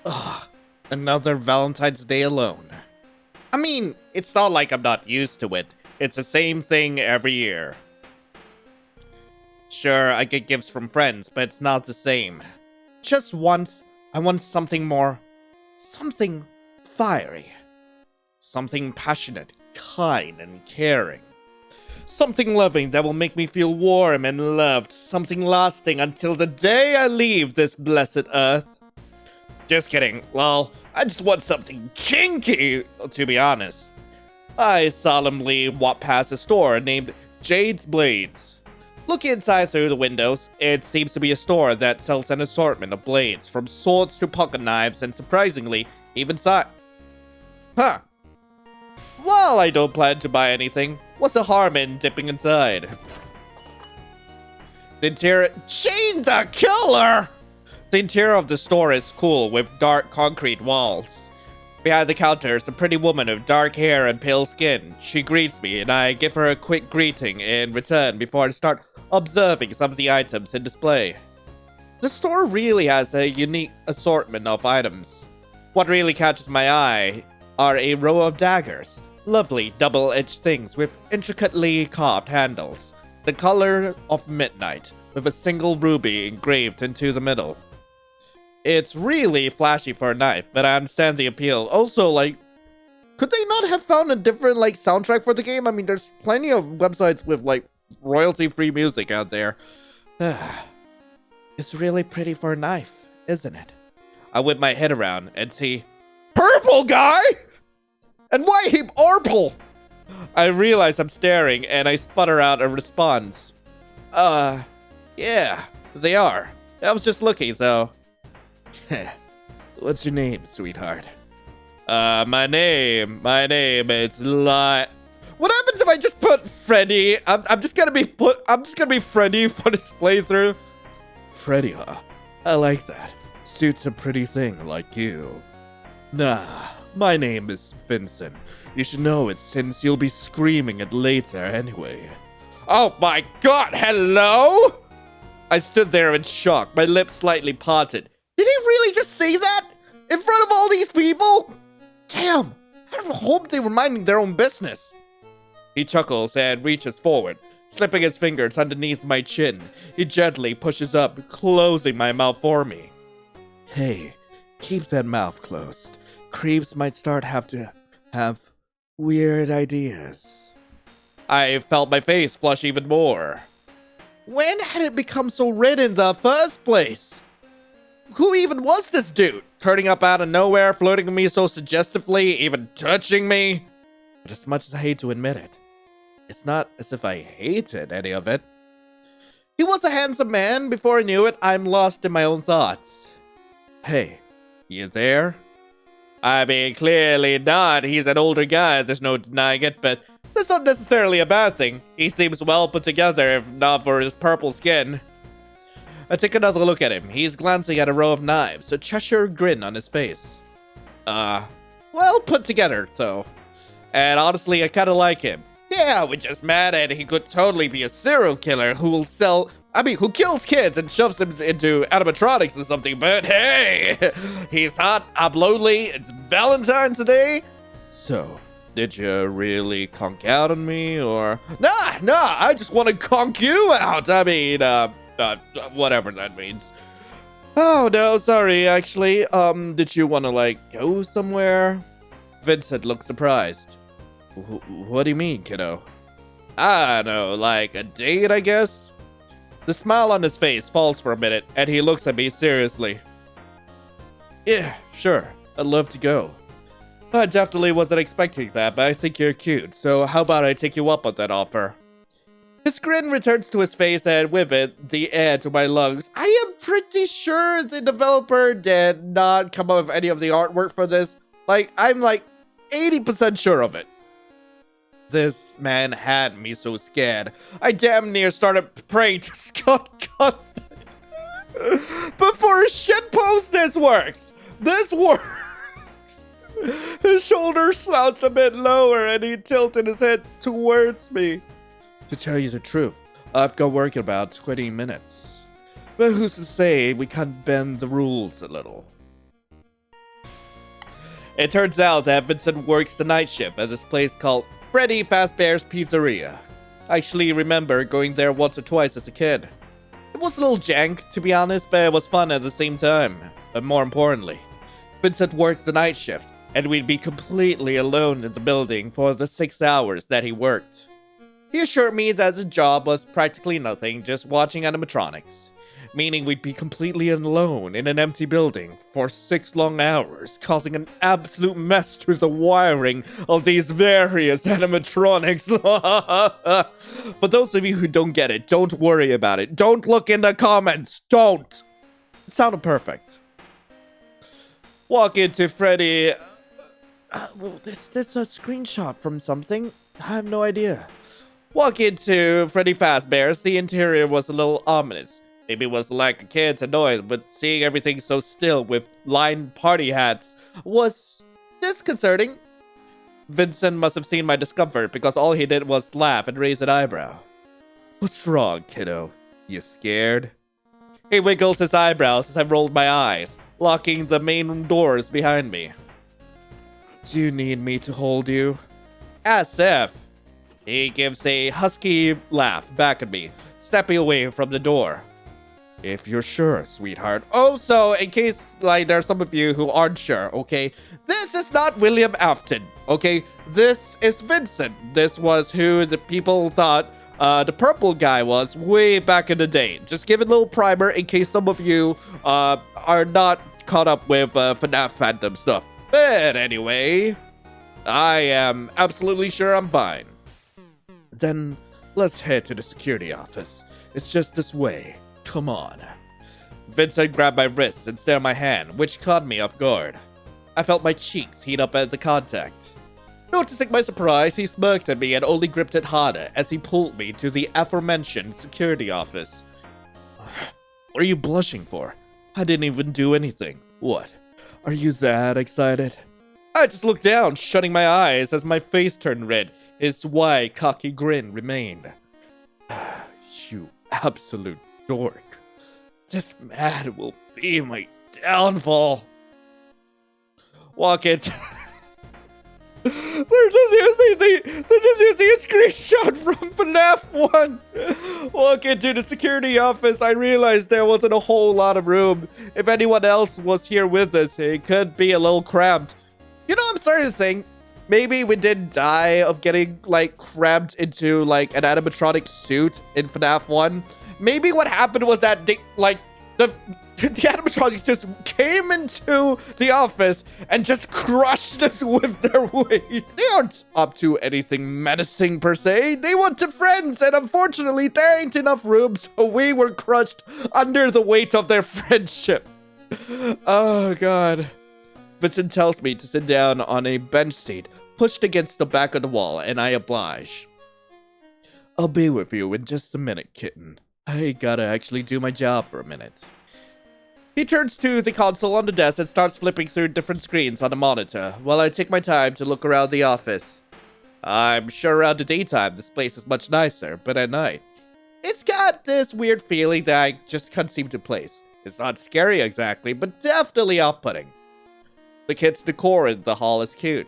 Ugh, another Valentine's Day alone. I mean, it's not like I'm not used to it. It's the same thing every year. Sure, I get gifts from friends, but it's not the same. Just once, I want something more. Something fiery. Something passionate, kind, and caring. Something loving that will make me feel warm and loved. Something lasting until the day I leave this blessed earth. Just kidding, lol. I just want something kinky, to be honest. I solemnly walk past a store named Jade's Blades. Looking inside through the windows, it seems to be a store that sells an assortment of blades, from swords to pocket knives, and surprisingly, even Huh. While I don't plan to buy anything, what's the harm in dipping inside? The interior— Jade the Killer! The interior of the store is cool, with dark concrete walls. Behind the counter is a pretty woman with dark hair and pale skin. She greets me, and I give her a quick greeting in return before I start observing some of the items in display. The store really has a unique assortment of items. What really catches my eye are a row of daggers. Lovely double-edged things with intricately carved handles. The color of midnight, with a single ruby engraved into the middle. It's really flashy for a knife, but I understand the appeal. Also, could they not have found a different, soundtrack for the game? I mean, there's plenty of websites with, royalty-free music out there. It's really pretty for a knife, isn't it? I whip my head around and see... Purple guy?! And why he purple? I realize I'm staring, and I sputter out a response. Yeah, they are. I was just looking, though. What's your name, sweetheart? My name, it's What happens if I just put Freddy? I'm just gonna be Freddy for this playthrough. Freddy, huh? I like that. Suits a pretty thing like you. Nah, my name is Vincent. You should know it since you'll be screaming it later anyway. Oh my god, hello? I stood there in shock, my lips slightly parted. Did he really just say that? In front of all these people? Damn, I hope they were minding their own business. He chuckles and reaches forward, slipping his fingers underneath my chin. He gently pushes up, closing my mouth for me. Hey, keep that mouth closed. Creeps might start to have weird ideas. I felt my face flush even more. When had it become so red in the first place? Who even was this dude? Turning up out of nowhere, flirting with me so suggestively, even touching me? But as much as I hate to admit it, it's not as if I hated any of it. He was a handsome man. Before I knew it, I'm lost in my own thoughts. Hey, you there? I mean, clearly not. He's an older guy, there's no denying it, but that's not necessarily a bad thing. He seems well put together, if not for his purple skin. I take another look at him. He's glancing at a row of knives, a Cheshire grin on his face. Well put together, though. And honestly, I kinda like him. Yeah, we just met, and he could totally be a serial killer who who kills kids and shoves them into animatronics or something, but hey! He's hot, I'm lonely, it's Valentine today. So, did you really conk out on me, or? Nah, I just want to conk you out! I mean, whatever that means. Oh, no, sorry, actually. Did you want to, go somewhere? Vincent looked surprised. What do you mean, kiddo? I don't know, like a date, I guess? The smile on his face falls for a minute, and he looks at me seriously. Yeah, sure, I'd love to go. I definitely wasn't expecting that, but I think you're cute, so how about I take you up on that offer? His grin returns to his face, and with it, the air to my lungs. I am pretty sure the developer did not come up with any of the artwork for this. I'm 80% sure of it. This man had me so scared. I damn near started praying to Scott God. But for a shitpost, this works. This works. His shoulders slouched a bit lower, and he tilted his head towards me. To tell you the truth, I've got work in about 20 minutes. But who's to say we can't bend the rules a little? It turns out that Vincent works the night shift at this place called Freddy Fazbear's Pizzeria. I actually remember going there once or twice as a kid. It was a little jank, to be honest, but it was fun at the same time. But more importantly, Vincent worked the night shift, and we'd be completely alone in the building for the 6 hours that he worked. He assured me that the job was practically nothing, just watching animatronics. Meaning we'd be completely alone in an empty building for 6 long hours, causing an absolute mess to the wiring of these various animatronics. For those of you who don't get it, don't worry about it. Don't look in the comments. Don't. It sounded perfect. Walk into Freddy. Well, this is a screenshot from something. I have no idea. Walk into Freddy Fazbear's. The interior was a little ominous. Maybe it was like a kid's annoyed, but seeing everything so still with lined party hats was disconcerting. Vincent must have seen my discomfort because all he did was laugh and raise an eyebrow. What's wrong, kiddo? You scared? He wiggles his eyebrows as I rolled my eyes, locking the main doors behind me. Do you need me to hold you? As if. He gives a husky laugh back at me, stepping away from the door. If you're sure, sweetheart. Also, in case, there's some of you who aren't sure, okay? This is not William Afton, okay? This is Vincent. This was who the people thought the purple guy was way back in the day. Just give it a little primer in case some of you are not caught up with FNAF fandom stuff. But anyway, I am absolutely sure I'm fine. Then, let's head to the security office. It's just this way. Come on. Vincent grabbed my wrist and stared at my hand, which caught me off guard. I felt my cheeks heat up at the contact. Noticing my surprise, he smirked at me and only gripped it harder as he pulled me to the aforementioned security office. What are you blushing for? I didn't even do anything. What? Are you that excited? I just looked down, shutting my eyes as my face turned red. His wide, cocky grin remained. You absolute dork. This man will be my downfall. Walk it. They're just using a screenshot from FNAF 1. Walk into the security office. I realized there wasn't a whole lot of room. If anyone else was here with us, it could be a little cramped. You know, I'm starting to think maybe we didn't die of getting, crammed into, an animatronic suit in FNAF 1. Maybe what happened was that the animatronics just came into the office and just crushed us with their weight. They aren't up to anything menacing per se. They wanted friends, and unfortunately, there ain't enough room, so we were crushed under the weight of their friendship. Oh, God. Vincent tells me to sit down on a bench seat pushed against the back of the wall, and I oblige. I'll be with you in just a minute, kitten. I gotta actually do my job for a minute. He turns to the console on the desk and starts flipping through different screens on the monitor, while I take my time to look around the office. I'm sure around the daytime this place is much nicer, but at night, it's got this weird feeling that I just can't seem to place. It's not scary exactly, but definitely off-putting. The kid's decor in the hall is cute.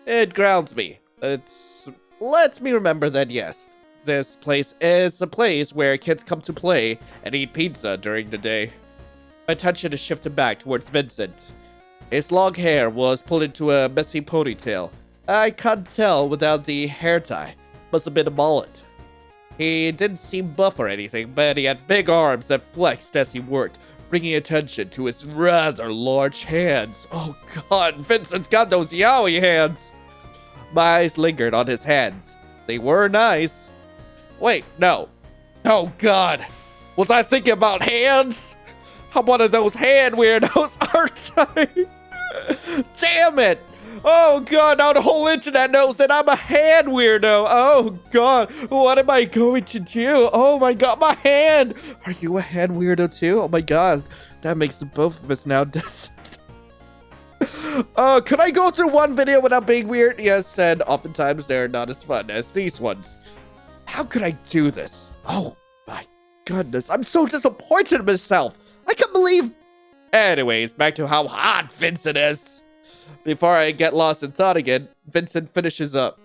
It grounds me. It lets me remember that yes, this place is a place where kids come to play and eat pizza during the day. My attention is shifted back towards Vincent. His long hair was pulled into a messy ponytail. I can't tell without the hair tie. Must have been a mullet. He didn't seem buff or anything, but he had big arms that flexed as he worked, bringing attention to his rather large hands. Oh God, Vincent's got those yaoi hands. My eyes lingered on his hands. They were nice. Wait, no. Oh God. Was I thinking about hands? I'm one of those hand weirdos, aren't I? Damn it. Oh God, now the whole internet knows that I'm a hand weirdo. Oh God, what am I going to do? Oh my God, my hand. Are you a hand weirdo too? Oh my God, that makes the both of us now. Could I go through one video without being weird? Yes, and oftentimes they're not as fun as these ones. How could I do this? Oh my goodness, I'm so disappointed in myself. I can't believe. Anyways, back to how hot Vincent is. Before I get lost in thought again, Vincent finishes up.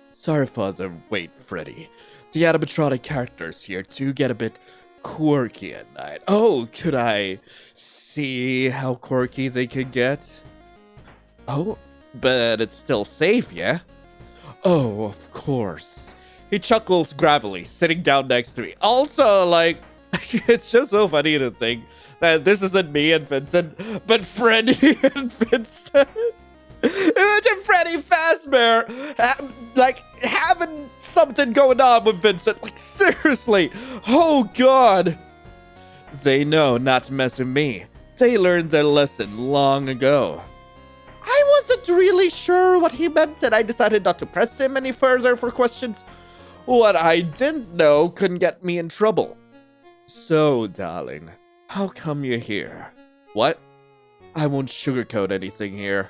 Sorry for the wait, Freddy. The animatronic characters here do get a bit quirky at night. Oh, could I see how quirky they can get? Oh, but it's still safe, yeah? Oh, of course. He chuckles gravelly, sitting down next to me. Also, like, it's just so funny to think that this isn't me and Vincent, but Freddy and Vincent. Imagine Freddy Fazbear, having something going on with Vincent. Like, seriously. Oh, God. They know not to mess with me. They learned their lesson long ago. I wasn't really sure what he meant, and I decided not to press him any further for questions. What I didn't know couldn't get me in trouble. So, darling, how come you're here? What? I won't sugarcoat anything here.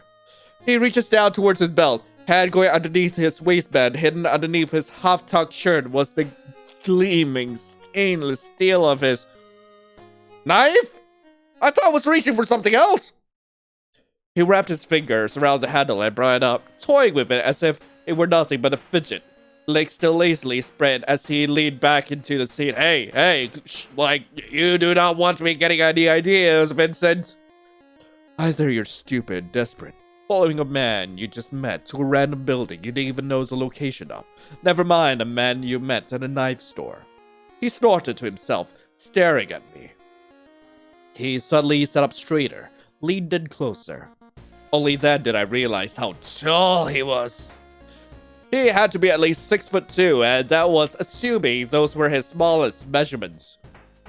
He reaches down towards his belt, hand going underneath his waistband. Hidden underneath his half-tucked shirt was the gleaming stainless steel of his knife? I thought I was reaching for something else. He wrapped his fingers around the handle and brought it up, toying with it as if it were nothing but a fidget. Legs still lazily spread as he leaned back into the seat. Hey, you do not want me getting any ideas, Vincent. Either you're stupid, desperate, following a man you just met to a random building you didn't even know the location of. Never mind a man you met at a knife store. He snorted to himself, staring at me. He suddenly sat up straighter, leaned in closer. Only then did I realize how tall he was. He had to be at least 6'2", and that was assuming those were his smallest measurements.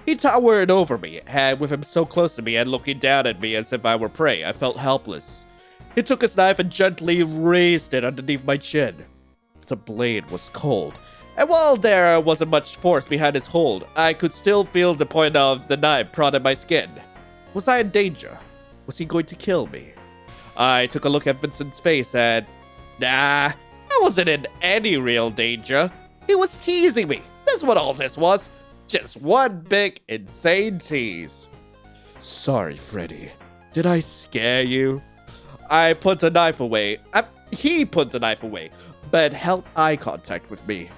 He towered over me, and with him so close to me and looking down at me as if I were prey, I felt helpless. He took his knife and gently raised it underneath my chin. The blade was cold, and while there wasn't much force behind his hold, I could still feel the point of the knife prodding my skin. Was I in danger? Was he going to kill me? I took a look at Vincent's face and... Nah, I wasn't in any real danger. He was teasing me. That's what all this was. Just one big, insane tease. Sorry, Freddy. Did I scare you? I put the knife away. He put the knife away, but held eye contact with me.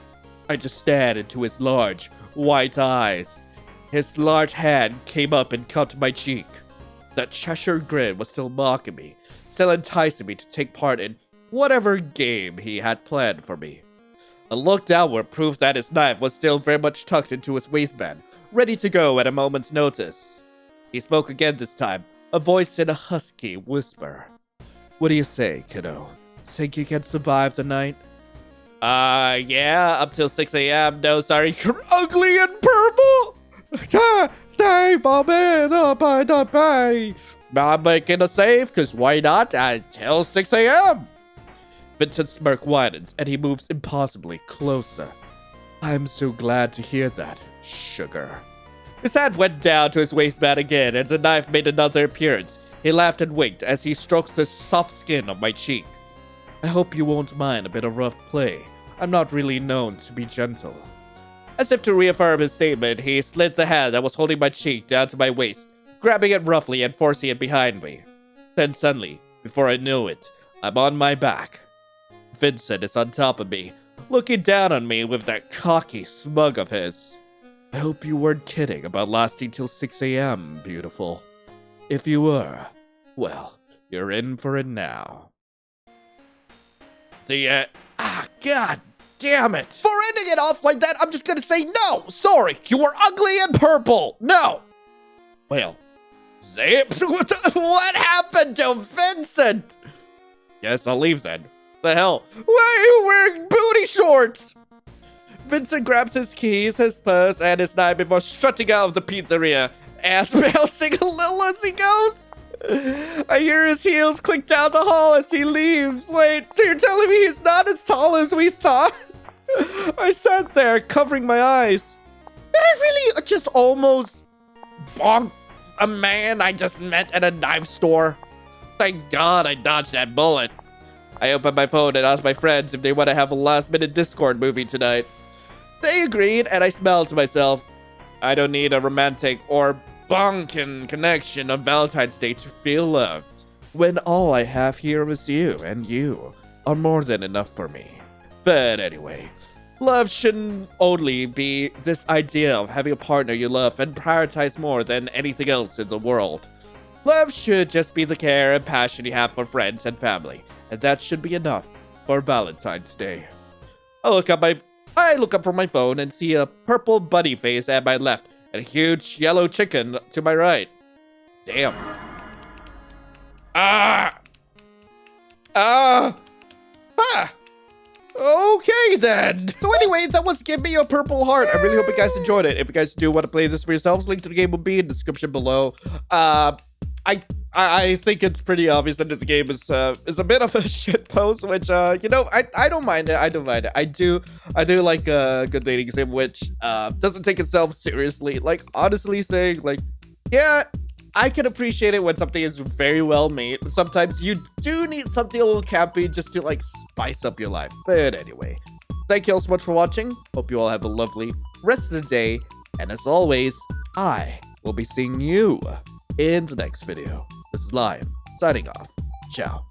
I just stared into his large, white eyes. His large hand came up and cupped my cheek. That Cheshire grin was still mocking me, still enticing me to take part in whatever game he had planned for me. A look downward proved that his knife was still very much tucked into his waistband, ready to go at a moment's notice. He spoke again this time, a voice in a husky whisper. What do you say, kiddo? Think you can survive the night? Yeah, up till 6 a.m. No, sorry, you're ugly and purple! I'm making a save, cause why not? Until 6 a.m. Vincent's smirk widens, and he moves impossibly closer. I'm so glad to hear that, sugar. His hand went down to his waistband again, and the knife made another appearance. He laughed and winked as he stroked the soft skin on my cheek. I hope you won't mind a bit of rough play. I'm not really known to be gentle. As if to reaffirm his statement, he slid the hand that was holding my cheek down to my waist, grabbing it roughly and forcing it behind me. Then suddenly, before I knew it, I'm on my back. Vincent is on top of me, looking down on me with that cocky smug of his. I hope you weren't kidding about lasting till 6 a.m., beautiful. If you were, well, you're in for it now. God damn it. For ending it off like that, I'm just gonna say no. Sorry, you were ugly and purple. No. Well, zip. What happened to Vincent? Guess I'll leave then. The hell? Why are you wearing booty shorts? Vincent grabs his keys, his purse, and his knife before strutting out of the pizzeria, ass bouncing a little as he goes. I hear his heels click down the hall as he leaves. Wait, so you're telling me he's not as tall as we thought? I sat there, covering my eyes. Did I really just almost bonk a man I just met at a knife store? Thank God I dodged that bullet. I opened my phone and asked my friends if they want to have a last-minute Discord movie tonight. They agreed, and I smiled to myself. I don't need a romantic or bonkin' connection on Valentine's Day to feel loved. when all I have here is you, and you are more than enough for me. But anyway, love shouldn't only be this idea of having a partner you love and prioritize more than anything else in the world. Love should just be the care and passion you have for friends and family, and that should be enough for Valentine's Day. I look up from my phone and see a purple bunny face at my left and a huge yellow chicken to my right. Damn. Okay then. So anyway, that was Give Me a Purple Heart. I really hope you guys enjoyed it. If you guys do want to play this for yourselves, link to the game will be in the description below. I think it's pretty obvious that this game is a bit of a shit post, which you know, I don't mind it. I don't mind it. I do like a good dating sim which doesn't take itself seriously. Like, honestly saying, like, yeah, I can appreciate it when something is very well made. Sometimes you do need something a little campy just to like spice up your life. But anyway, thank you all so much for watching. Hope you all have a lovely rest of the day. And as always, I will be seeing you in the next video. This is Lion, signing off. Ciao.